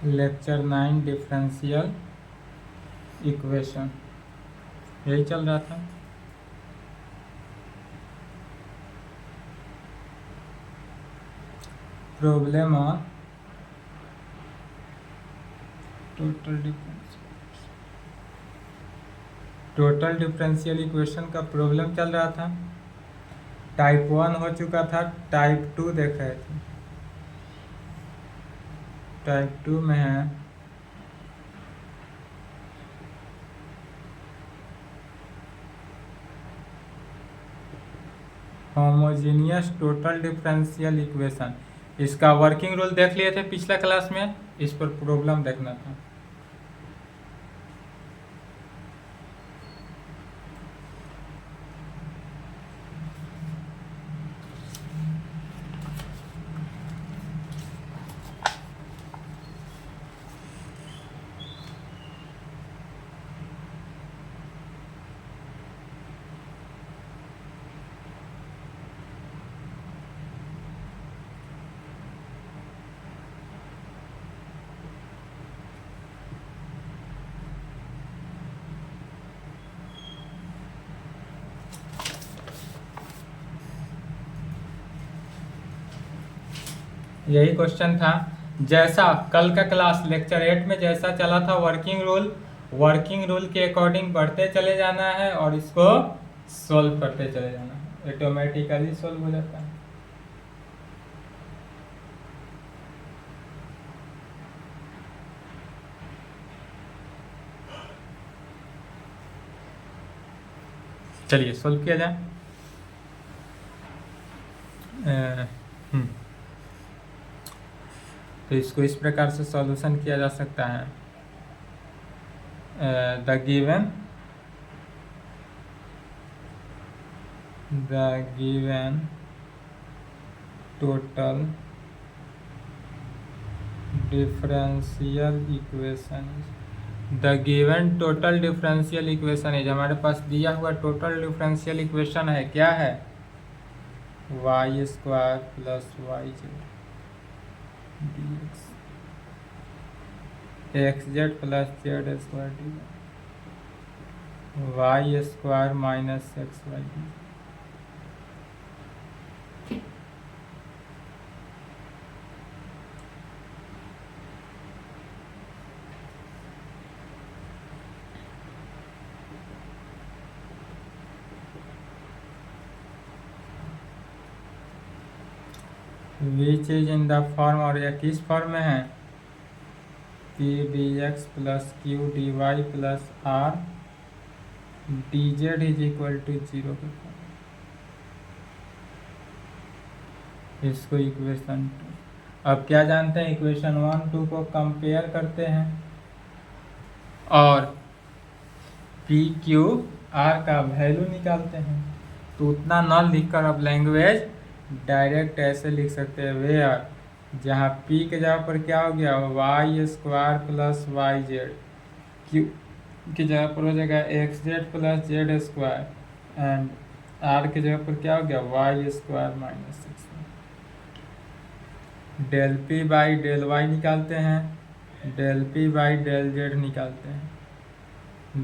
Lecture 9 differential equation यही चल रहा था। Problem on total differential equation का प्रॉब्लम चल रहा था। टाइप 1 हो चुका था, टाइप 2 देख रहे थे। टाइप 2 में है होमोजीनियस टोटल डिफरेंशियल इक्वेशन। इसका वर्किंग रूल देख लिए थे पिछला क्लास में, इस पर प्रॉब्लम देखना था। यही क्वेश्चन था। जैसा कल का क्लास लेक्चर 8 में जैसा चला था वर्किंग रूल के अकॉर्डिंग बढ़ते चले जाना है और इसको सॉल्व करते चले जाना है, ऑटोमेटिकली सॉल्व हो जाता है। चलिए सॉल्व किया जाए। तो इसको इस प्रकार से सॉल्यूशन किया जा सकता है। The given total differential equation is हमारे पास दिया हुआ टोटल डिफरेंशियल इक्वेशन है, क्या है? Y square plus y z x z plus z square d y square minus x y d. Which is in the form, और यह किस form में है? P d x plus q d y plus r d z is equal to 0 के form. इसको equation 2। अब क्या जानते हैं? इक्वेशन 1 2 को कंपेयर करते हैं और पी क्यू आर का वैल्यू निकालते हैं। तो उतना न लिखकर अब लैंग्वेज डायरेक्ट ऐसे लिख सकते हैं, वेयर जहाँ पी के जगह पर क्या हो गया? Y square plus y z, q की जगह पर हो जाएगा x z plus z square and r की जगह पर क्या हो गया? Y square minus x. Del P by del y निकालते हैं, del P by del z निकालते हैं,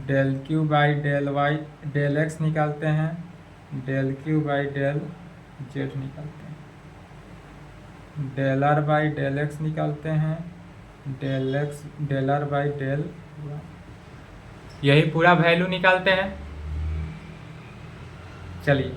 del Q by del y del x निकालते हैं, del Q by del z निकालते हैं, del r by del x निकालते हैं, del r by del Y, यही पूरा वैल्यू निकालते हैं। चलिए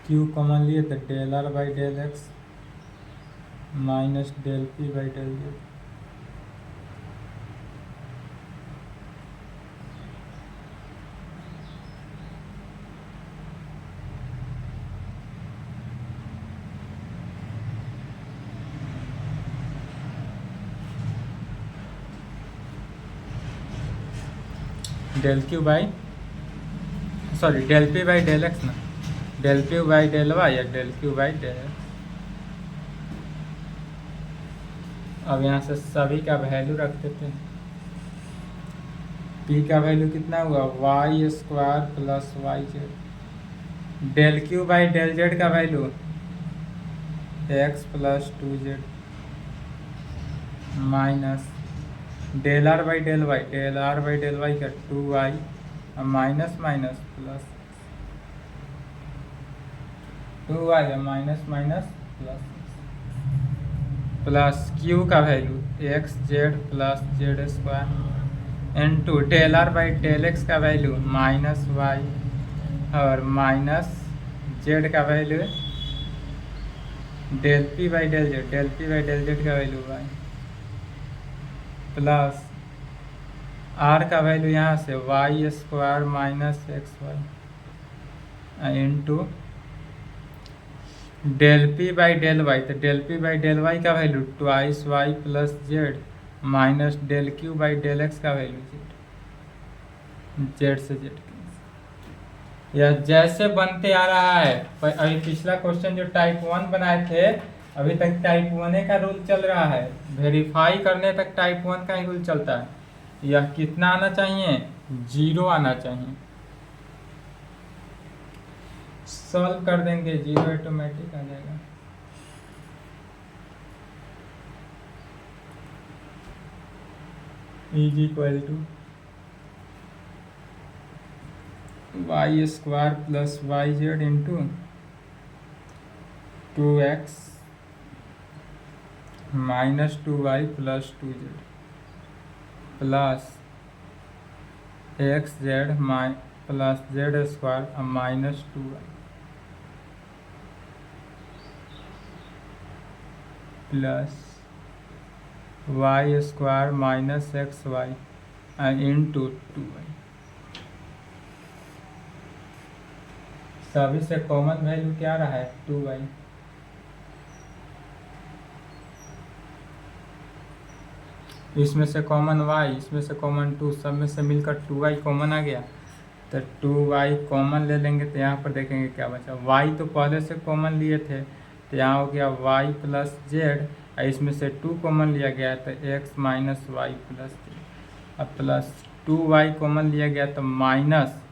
क्यू कॉमन लिए तो del r by del x minus del P by del z. Del Q by sorry del P by del x ना, del Q by del y या del Q by del x. अब यहाँ से सभी का value रख देते हैं। पी का वैल्यू कितना हुआ y square plus y z. Del Q by del Z का value x plus 2z minus del r by del y, del r by del Y का 2y minus minus plus 2y minus minus plus q का value x z plus z square into del r by del x का value minus y और minus z का value del P by del z, del P by del Z का value Y plus R का value यहाँ से Y square minus x Y into del P by del Y, तो del P by del Y का value twice Y plus Z minus del Q by del x का value Z, Z से Z या जैसे बनते आ रहा है। अभी पिछला क्वेश्चन जो टाइप 1 बनाए थे अभी तक टाइप 1 का रूल चल रहा है, वेरीफाई करने तक टाइप 1 का ही रूल चलता है। यह कितना आना चाहिए 0 आना चाहिए, सॉल्व कर देंगे 0 ऑटोमेटिक आ जाएगा। Is equal to y square plus y z into 2x minus 2y plus 2z plus x z plus z square minus 2y plus y square minus x Y into 2y। सभी से common value क्या रहा है 2y, इसमें से common y, इसमें से common 2, सब में से मिलकर 2y कॉमन आ गया। तो 2y कॉमन ले लेंगे तो यहाँ पर देखेंगे क्या बचा। y तो पहले से कॉमन लिए थे तो यहाँ हो गया y प्लस जेड, इसमें से 2 कॉमन लिया गया तो x minus y plus z. अब प्लस 2y कॉमन लिया गया तो माइनस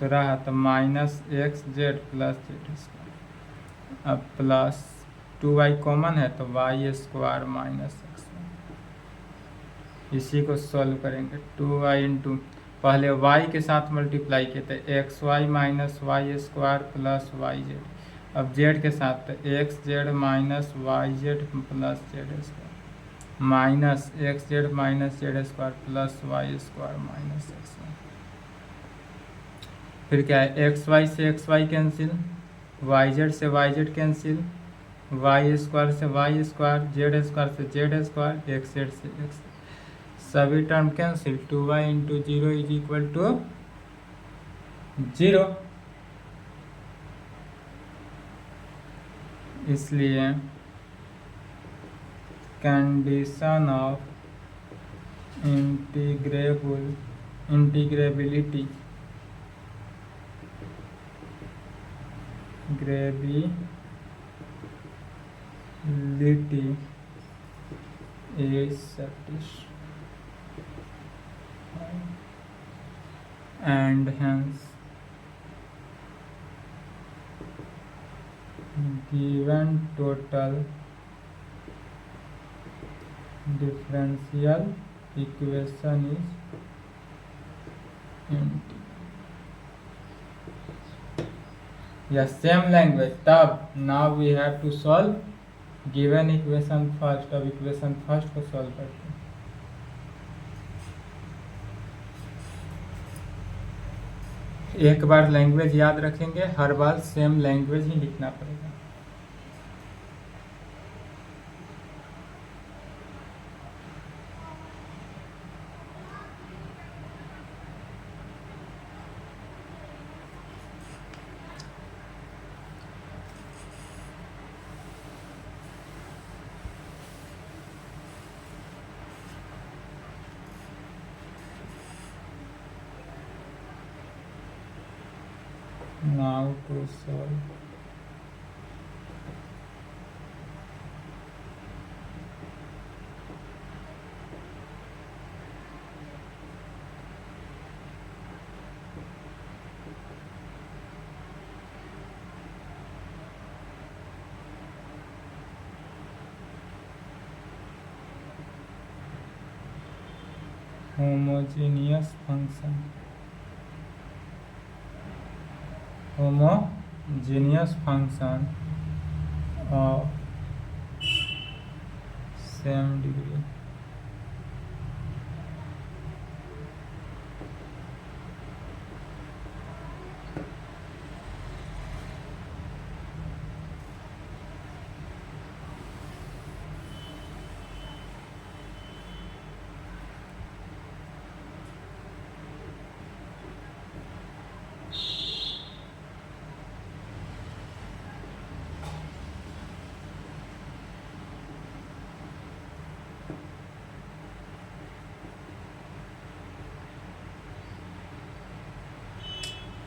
तो रहा तो minus x z plus z square. अब प्लस 2y कॉमन है तो वाई स्क्वायर माइनस एक्स। इसी को सॉल्व करेंगे 2y इंटू पहले y के साथ मल्टीप्लाई किए थे x y minus y square plus y z, अब जेड के साथ तो x z minus y z plus z square minus x z minus z square plus y square minus x y. फिर क्या है एक्स वाई से x y cancel, y z से y z cancel, y square से Y square, z square से z square, x z से x, सभी term cancel. 2y into 0 is equal to 0। इसलिए condition of integrability is satisfied and hence given total differential equation is या same language. तब now we have to solve given equation first. अब equation first को solve करते हैं। एक बार language याद रखेंगे, हर बार सेम लैंग्वेज ही लिखना पड़ेगा। Now to solve. Homogeneous function. Homogeneous function of same degree.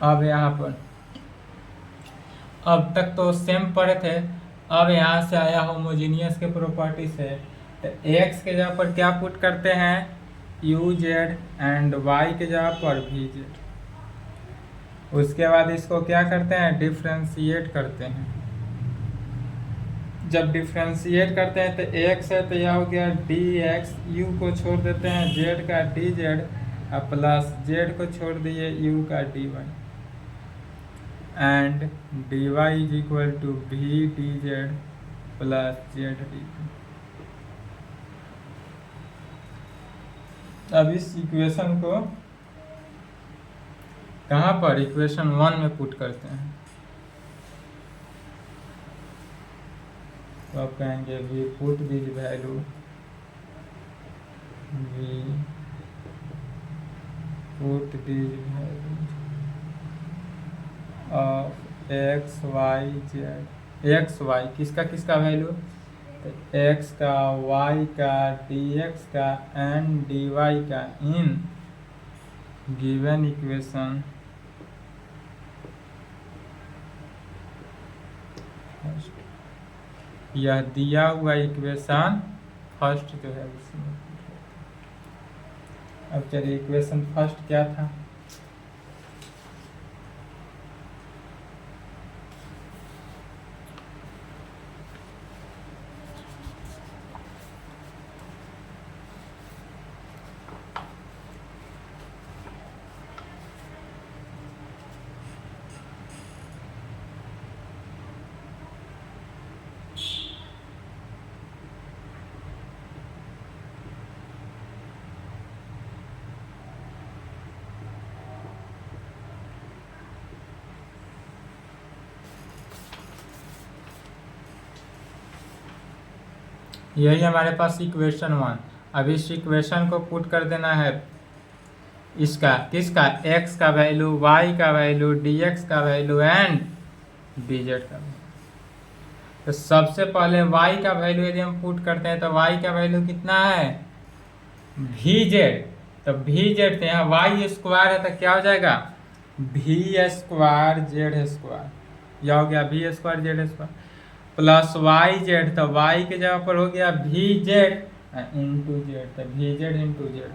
अब यहाँ पर अब तक तो सेम पढ़े थे, अब यहाँ से आया होमोजीनियस के प्रॉपर्टी से। तो एक्स के जगह पर क्या पुट करते हैं, यू जेड, एंड वाई के जगह पर वी जेड। उसके बाद इसको क्या करते हैं, डिफ्रेंशिएट करते हैं। जब डिफ्रेंशिएट करते हैं तो एक्स है तो यह हो गया डी एक्स, यू को छोड़ देते हैं जेड का डी जेड, और प्लस जेड को छोड़ दिए यू का d y, and d y is equal to v d z plus z d. अब इस इक्वेशन को कहाँ पर, इक्वेशन 1 में पुट करते हैं। तो आप कहेंगे we put this value, we put this value of x y z. X y किसका किसका वैल्यू, तो एक्स का, वाई का, डी एक्स का एंड डी वाई का इन गिवन इक्वेशन फर्स्ट। यह दिया हुआ इक्वेशन फर्स्ट जो है उसमें। अब चलिए इक्वेशन फर्स्ट क्या था, यही हमारे पास इक्वेशन 1। अब इस इक्वेशन को पुट कर देना है इसका किसका, x का वैल्यू, y का वैल्यू, dx का वैल्यू एंड dz का वैल्यू। तो सबसे पहले y का वैल्यू यदि हम पुट करते हैं तो y का वैल्यू कितना है, vz। तो vz तो यहाँ y स्क्वायर है तो क्या हो जाएगा, v स्क्वायर जेड स्क्वायर, यह हो गया v square z square plus y z. तो y के जगह पर हो गया वी जेड इंटू जेड, तो v z into z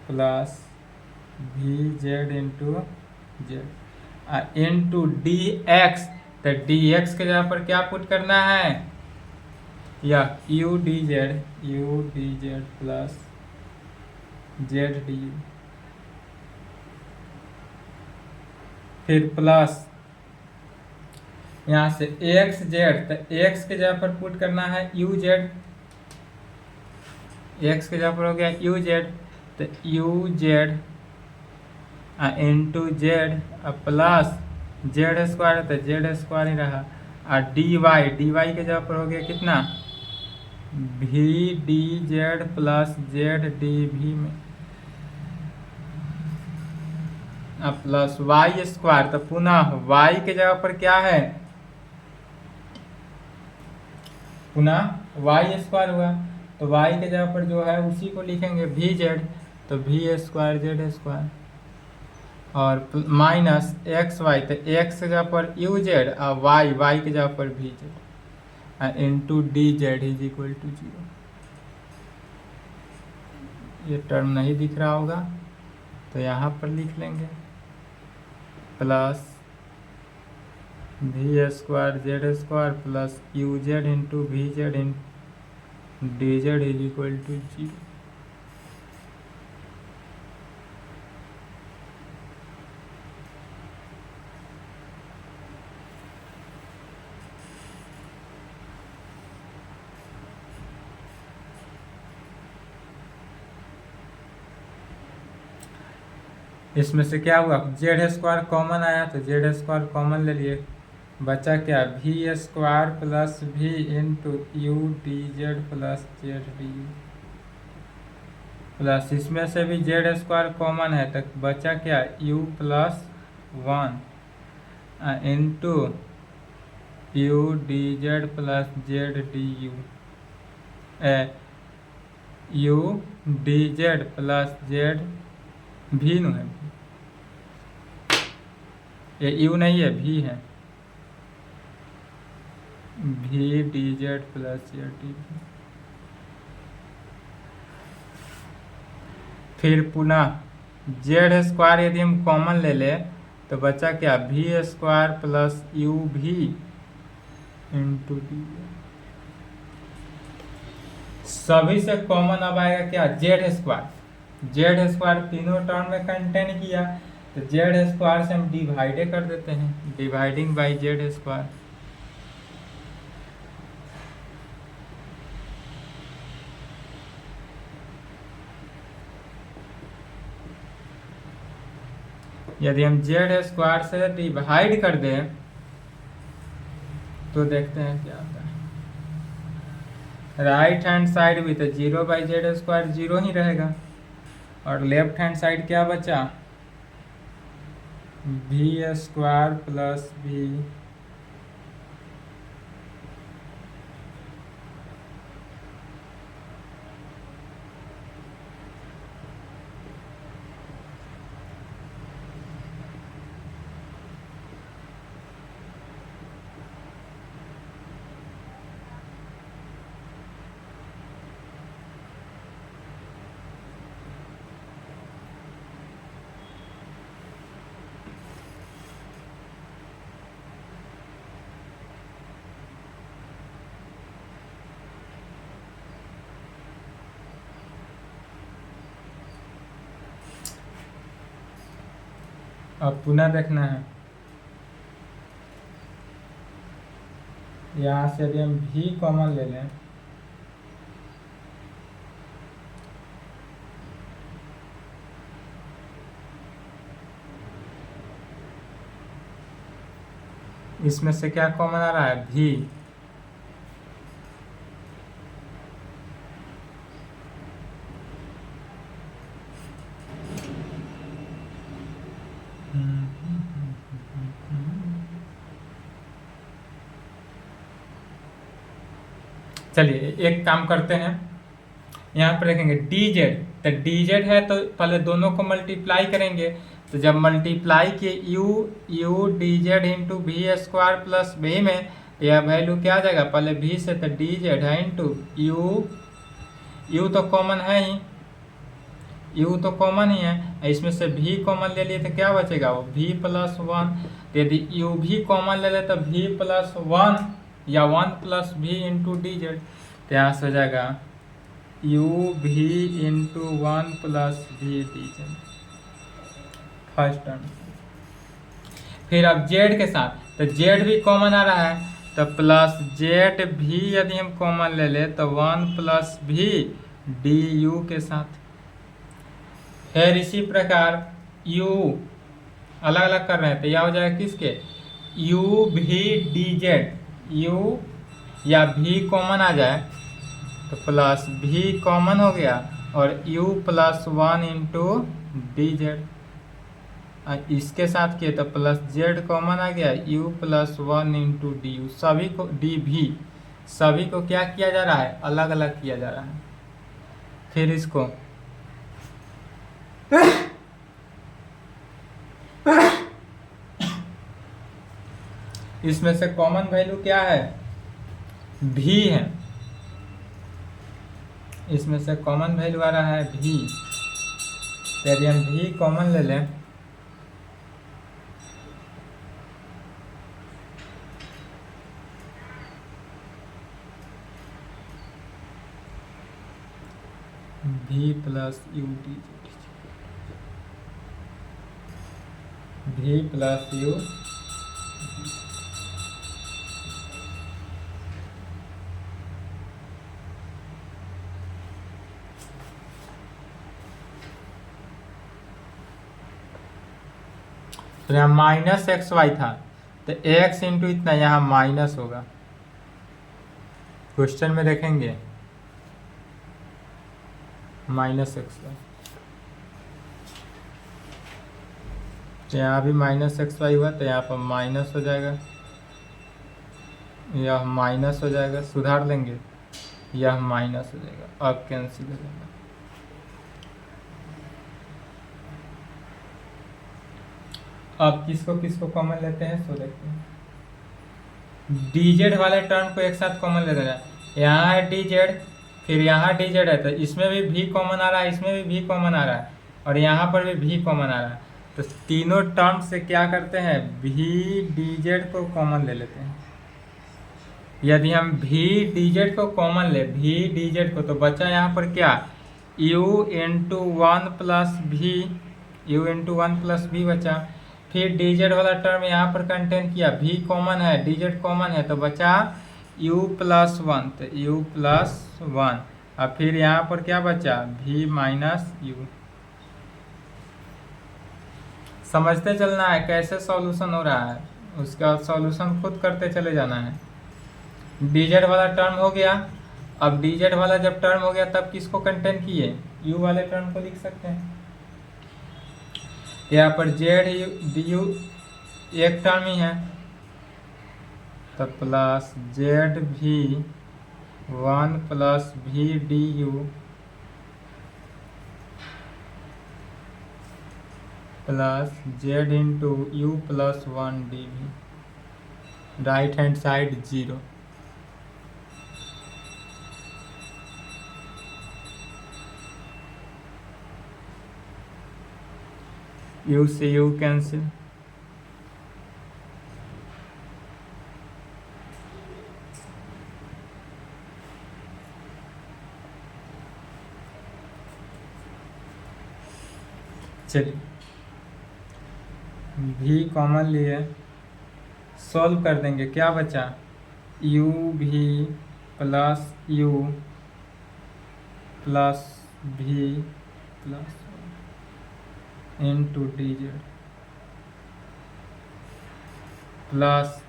plus v z into z into d x. तो डी एक्स के जगह पर क्या पुट करना है, या u d z plus z d u, फिर प्लस यहाँ से एक्स जेड। तो एक्स के जगह पर पुट करना है यू जेड, एक्स के जगह पर हो गया यू जेड, तो you z into z plus z square है तो जेड स्क्वायर ही रहा, और डी वाई के जगह पर हो गया कितना, भी D z plus z D भी में प्लस वाई स्क्वायर, तो पुनः वाई के जगह पर क्या है, पुनः वाई स्क्वायर हुआ, तो वाई के जगह पर जो है उसी को लिखेंगे भी जेड, तो भी स्क्वायर जेड स्क्वायर, और माइनस एक्स वाई, तो एक्स के जगह पर यू जेड और वाई के जगह पर भी z, into d z is equal to 0। ये टर्म नहीं दिख रहा होगा तो यहाँ पर लिख लेंगे plus b square z square plus u z into b z in d z is equal to 0। इसमें से क्या हुआ, जेड स्क्वायर कॉमन आया तो जेड स्क्वायर कॉमन ले लिए, बचा क्या, भी स्क्वायर प्लस भी into you d z plus z d you, plus इसमें से भी जेड स्क्वायर कॉमन है तो बचा क्या, you plus 1 into you d z plus z d you, you d z plus Z भी नु है, ये यू नहीं है भी है, भी D z plus z D, फिर पुनः जेड स्क्वायर यदि हम कॉमन ले ले तो बचा क्या, भी स्क्वायर प्लस यू भी इंटू डी, सभी से कॉमन अब आएगा क्या, जेड स्क्वायर तीनों टर्म में कंटेन किया तो जेड स्क्वायर से हम डिवाइडे कर देते हैं, डिवाइडिंग बाई जेड स्क्वायर, यदि हम जेड स्क्वायर से डिवाइड कर दें तो देखते हैं क्या आता है, राइट हैंड साइड भी तो 0 बाई जेड स्क्वायर 0 ही रहेगा, और लेफ्ट हैंड साइड क्या बचा, भी स्क्वायर प्लस भी अब पुनः देखना है, यहाँ से यदि हम भी कॉमन ले लें इसमें से क्या कॉमन आ रहा है, भी, चलिए एक काम करते हैं, यहाँ पर लिखेंगे डी जेड, तो डी जेड है तो पहले दोनों को मल्टीप्लाई करेंगे, तो जब मल्टीप्लाई किए यू डी जेड इंटू भी स्क्वायर प्लस भी में तो यह वैल्यू क्या आ जाएगा, पहले भी से तो डी जेड है इंटू यू तो कॉमन है ही, यू तो कॉमन ही है, इसमें से भी कॉमन ले लिए तो क्या बचेगा, वो भी प्लस 1, तो यदि यू भी कॉमन ले ले तो भी प्लस 1 या 1 प्लस भी इंटू डी जेड, तो यहाँ से हो जाएगा यू भी इंटू 1 प्लस भी डी जेड फर्स्ट टर्म। फिर अब जेड के साथ तो जेड भी कॉमन आ रहा है तो प्लस जेड भी यदि हम कॉमन ले ले तो 1 प्लस भी डी यू के साथ, फिर इसी प्रकार यू अलग अलग कर रहे हैं तो यह हो जाएगा किसके, यू भी डी जेड, यू या भी कॉमन आ जाए तो प्लस भी कॉमन हो गया और u plus 1 into d Z, इसके साथ किए तो प्लस जेड कॉमन आ गया, u plus 1 into D you, सभी को डी भी, सभी को क्या किया जा रहा है, अलग अलग किया जा रहा है। फिर इसको इसमें से कॉमन वैल्यू क्या है, भी है, इसमें से कॉमन वैल्यू आ रहा है भी, यदि हम भी कॉमन ले लें भी प्लस यू डी, भी प्लस यू, तो यहाँ माइनस एक्स वाई था तो एक्स इंटू इतना यहाँ माइनस होगा, क्वेश्चन में देखेंगे माइनस एक्स वाई, तो यहाँ भी माइनस एक्स वाई हुआ तो यहाँ पर माइनस हो जाएगा, यह माइनस हो जाएगा, सुधार लेंगे, यह माइनस हो जाएगा, अब कैंसिल हो जाएगा। अब किसको किसको कॉमन लेते हैं सो देखते हैं, डी जेड वाले टर्म को एक साथ कॉमन ले लेना, यहाँ है डी जेड, फिर यहाँ डी जेड है तो इसमें भी कॉमन आ रहा है, इसमें भी कॉमन आ रहा है और यहाँ पर भी कॉमन आ रहा है, तो तीनों टर्म से क्या करते हैं, भी डी जेड को कॉमन ले लेते हैं। यदि हम भी डी जेड को कॉमन ले, भी डी जेड को, तो बचा यहाँ पर क्या, u इंटू 1 प्लस भी, u इंटू 1 प्लस भी बचा, फिर डी जेड वाला टर्म यहाँ पर कंटेन किया, भी कॉमन है डी जेड कॉमन है तो बचा u प्लस 1, तो u प्लस 1, और फिर यहाँ पर क्या बचा, v माइनस u। समझते चलना है कैसे सॉल्यूशन हो रहा है, उसका सॉल्यूशन खुद करते चले जाना है। डी जेड वाला टर्म हो गया, अब डी जेड वाला जब टर्म हो गया तब किसको कंटेन किए, u वाले टर्म को लिख सकते हैं, यहाँ पर जेड डी यू एक टर्म ही है तो प्लस जेड भी 1 प्लस भी D you plus Z into you plus 1 D भी, राइट हैंड साइड 0। यू से यू कैंसिल, चलिए भी कॉमन लिए सॉल्व कर देंगे, क्या बचा, u भी प्लस यू प्लस भी plus into d z plus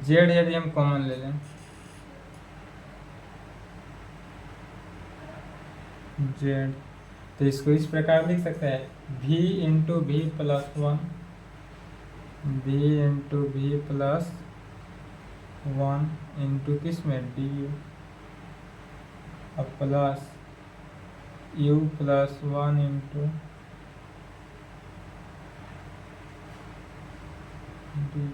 Z, यदि हम कॉमन ले लें जेड तो इसको इस प्रकार लिख सकते हैं, v इंटू भी प्लस 1, v इंटू भी प्लस 1 इंटू किस में डी यू, अब plus u plus 1 into D,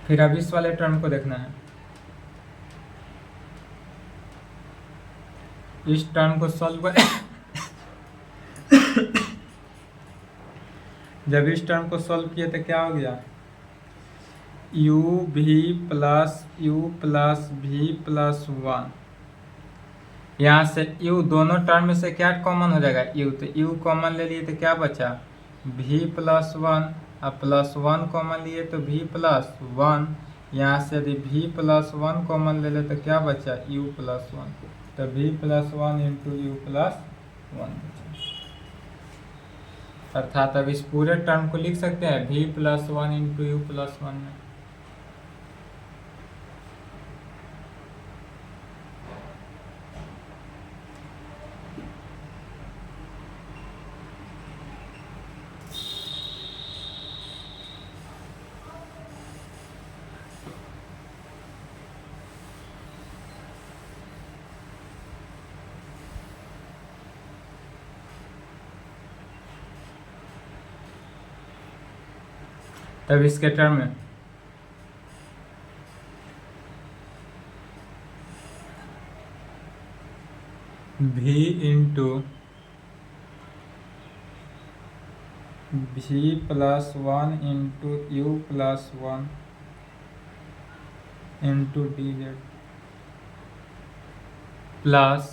फिर अब इस वाले टर्म को देखना है, इस टर्म को सॉल्व कर जब इस टर्म को सॉल्व किए तो क्या हो गया, u भी प्लस u प्लस भी प्लस 1, यहाँ से u दोनों टर्म में से क्या कॉमन हो जाएगा u, तो u कॉमन ले लिए तो क्या बचा, v प्लस 1 अब +1 कॉमन लिए तो v+1, यहाँ से यदि v+1 कॉमन ले ले तो क्या बचा u+1, तो v+1 इंटू u+1 बचा। अर्थात अब इस पूरे टर्म को लिख सकते हैं v+1 इंटू u+1 में। तब इसके टर्म में v into v+1 into u+1 into dz plus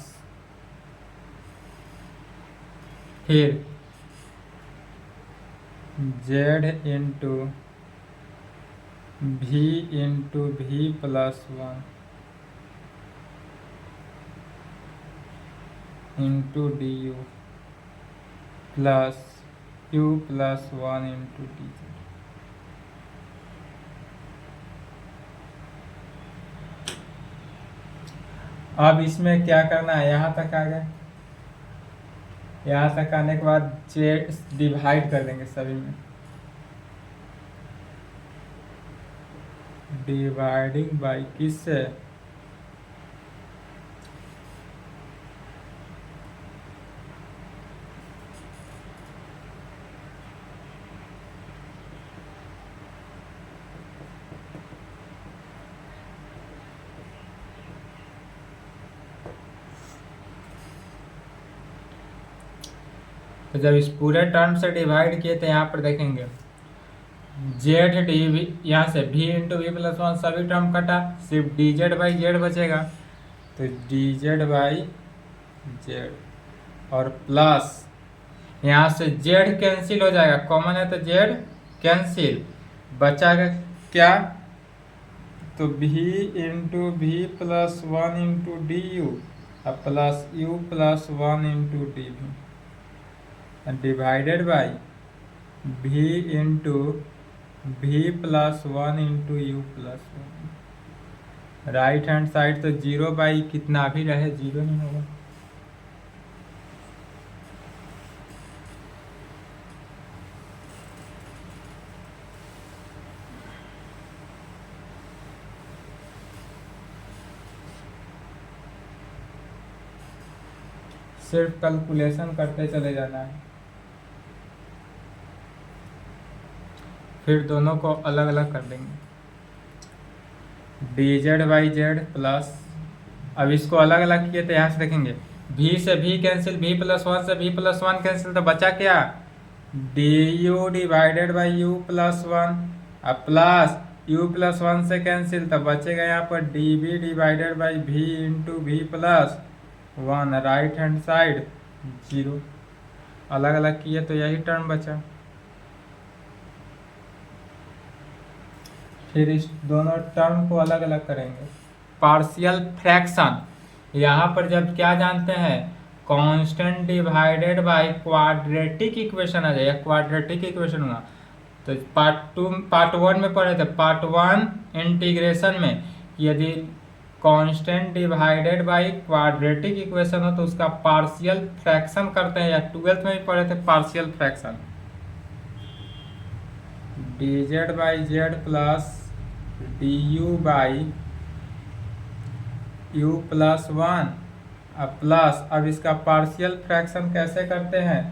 फिर z into v into v+1 into du plus u+1 into dz। अब इसमें क्या करना है, यहाँ तक आ गए, यहाँ तक आने के बाद z डिवाइड कर देंगे सभी में, डिवाइडिंग बाई किससे, तो जब इस पूरे टर्म से डिवाइड किए तो यहाँ पर देखेंगे जेड डी, यहाँ से v इंटू v+1 सभी टर्म कटा, सिर्फ dz बाई जेड बचेगा, तो dz बाई जेड और प्लस यहाँ से z कैंसिल हो जाएगा, कॉमन है तो z कैंसिल, बचाएगा क्या, तो v into v+1 into du plus u+1 into dv divided by v into v+1 into u+1। Right hand side तो 0 बाई कितना भी रहे 0 नहीं होगा। सिर्फ कैलकुलेशन करते चले जाना है, फिर दोनों को अलग अलग कर देंगे, dz बाई जेड प्लस, अब इसको अलग अलग किए तो यहाँ से देखेंगे v से v कैंसिल, v+1 से v+1 कैंसिल, तो बचा क्या du डिवाइडेड बाई u+1 अब प्लस u+1 से कैंसिल, तो बचेगा यहाँ पर dv divided by v into v+1, right hand side 0, अलग अलग किए तो यही टर्म बचा। फिर इस दोनों टर्म को अलग अलग करेंगे, पार्शियल फ्रैक्शन, यहाँ पर जब क्या जानते हैं constant divided by quadratic equation आ जाएगा, क्वाड्रेटिक इक्वेशन होगा, तो पार्ट 1 में पढ़े थे, पार्ट 1 इंटीग्रेशन में यदि constant divided by quadratic equation हो तो उसका पार्शियल फ्रैक्शन करते हैं, या 12th में भी पढ़े थे partial fraction, dz by z plus du by u+1 plus, अब इसका पार्शियल फ्रैक्शन कैसे करते हैं,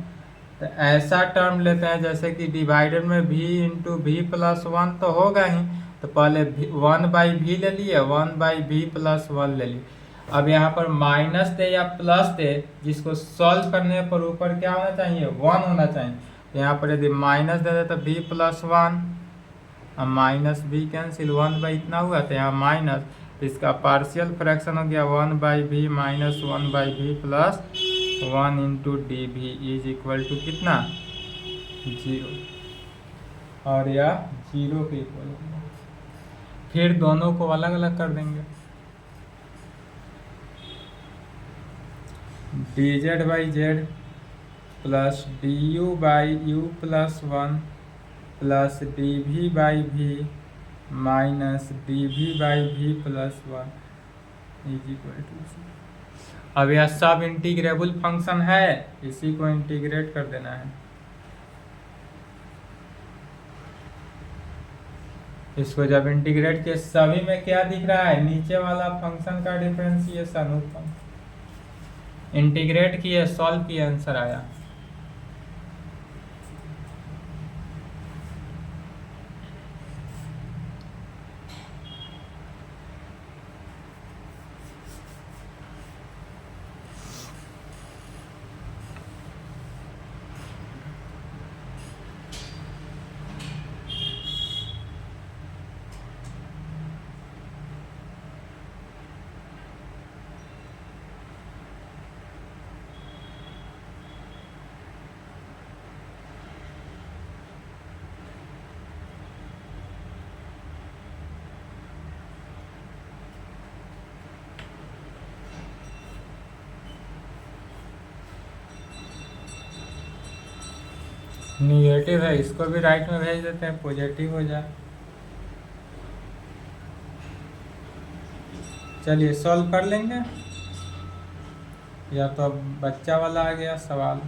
तो ऐसा टर्म लेते हैं जैसे कि डिवाइडेड में v इंटू v+1 तो होगा ही, तो पहले 1 बाई वी ले लिए, 1 बाई v+1 ले लिए, अब यहाँ पर माइनस दे या प्लस दे, जिसको सॉल्व करने पर ऊपर क्या होना चाहिए 1 होना चाहिए, तो यहाँ पर यदि माइनस दे दे तो v+1, अब माइनस v कैंसिल, 1 बाई इतना हुआ तो यहाँ माइनस, तो इसका पार्शियल फ्रैक्शन हो गया 1 by v minus 1 by v+1 into d v is equal to कितना 0। और यह 0 के इक्वल होगा। फिर दोनों को अलग अलग कर देंगे। dz by z plus du by u plus 1 plus dv by v minus dv by v plus 1 is equal to. अब यह सब इंटीग्रेबल फंक्शन है, इसी को इंटीग्रेट कर देना है। इसको जब इंटीग्रेट किए सभी में क्या दिख रहा है, नीचे वाला फंक्शन का डिफरेंशिएशन ऊपर इंटीग्रेट किए, सॉल्व किए, आंसर आया। निगेटिव है, इसको भी राइट में भेज देते हैं, पॉजिटिव हो जाए। चलिए सॉल्व कर लेंगे। या तो अब बच्चा वाला आ गया सवाल।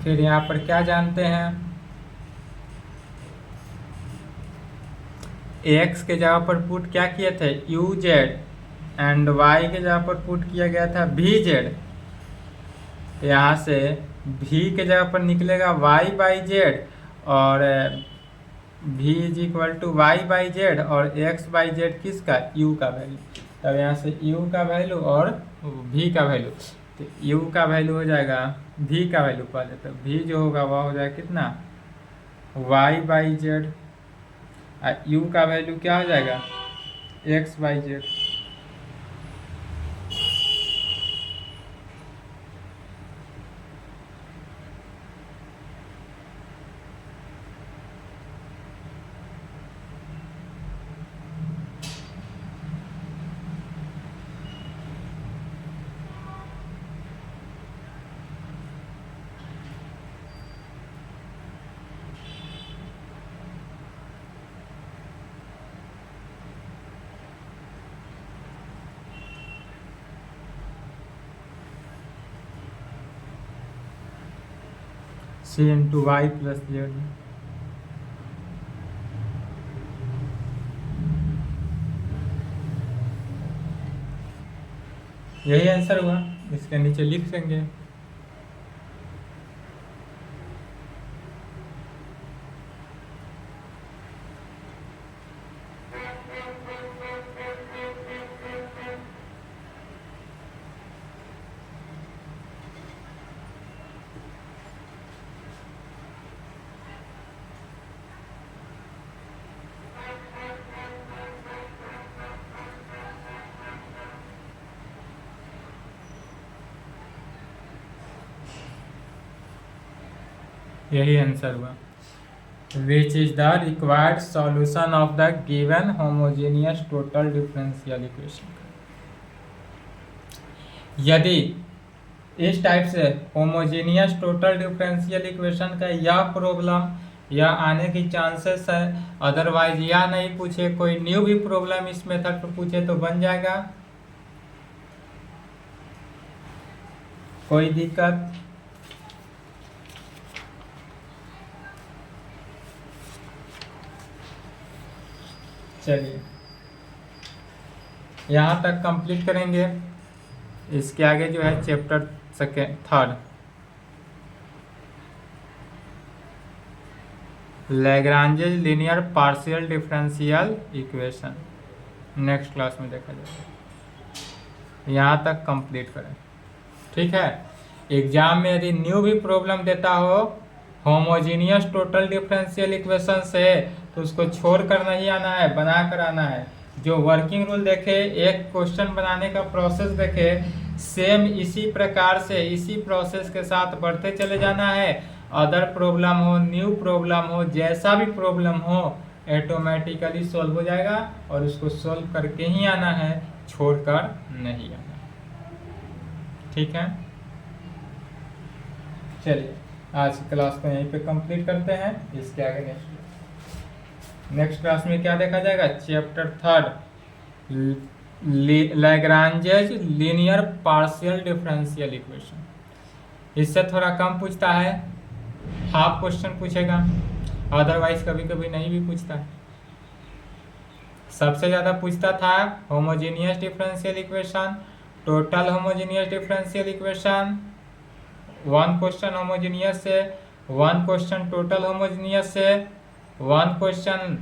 फिर यहाँ पर क्या जानते हैं, x के जगह पर पुट क्या किए थे, uz एंड y के जगह पर पुट किया गया था vz। यहाँ से v के जगह पर निकलेगा y बाई जेड और v is equal to y by z और x बाई जेड किसका, u का वैल्यू। तब यहाँ से u का वैल्यू और v का वैल्यू, तो u का वैल्यू हो जाएगा v का वैल्यू पहले, तो v जो होगा वह हो जाएगा कितना, y बाई जेड, u का वैल्यू क्या हो जाएगा, x by z. c into y plus z, यही आंसर हुआ। इसके नीचे लिख देंगे। यही आंसर हुआ। Which is the required solution of the given homogeneous total differential equation. यदि इस टाइप से होमोजेनियस टोटल डिफरेंशियल इक्वेशन का यह प्रॉब्लम या आने की चांसेस है, अदरवाइज या नहीं पूछे, कोई न्यू भी प्रॉब्लम इस मेथड पर पूछे तो बन जाएगा कोई दिक्कत? चलिए यहाँ तक कंप्लीट करेंगे। इसके आगे जो है chapter third, Lagrange's linear partial differential equation, next class में देखा जाएगा। यहाँ तक कंप्लीट करें, ठीक है। एग्जाम में यदि न्यू भी प्रॉब्लम देता हो होमोजीनियस टोटल डिफरेंशियल इक्वेशन से, तो उसको छोड़ कर नहीं आना है, बना कर आना है। जो वर्किंग रूल देखे, एक क्वेश्चन बनाने का प्रोसेस देखे, सेम इसी प्रकार से इसी प्रोसेस के साथ बढ़ते चले जाना है। अदर प्रॉब्लम हो, न्यू प्रॉब्लम हो, जैसा भी प्रॉब्लम हो, ऑटोमेटिकली सॉल्व हो जाएगा और उसको सॉल्व करके ही आना है, छोड़कर नहीं आना, ठीक है। चलिए आज की क्लास को यहीं पे कंप्लीट करते हैं। इसके आगे नेक्स्ट क्लास में क्या देखा जाएगा? Chapter third, Lagrange's linear partial differential equation. इससे थोड़ा कम पूछता है, हाफ क्वेश्चन पूछेगा, अदरवाइज कभी कभी नहीं भी पूछता है। सबसे ज्यादा पूछता था homogeneous differential equation, total homogeneous differential equation, one question homogeneous से, वन क्वेश्चन टोटल होमोजेनियस से, वन क्वेश्चन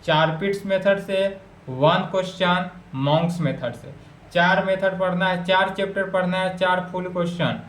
चारपिट्स मेथड से, वन क्वेश्चन मॉन्क्स मेथड से। 4 मेथड पढ़ना है, 4 चैप्टर पढ़ना है, 4 फुल क्वेश्चन।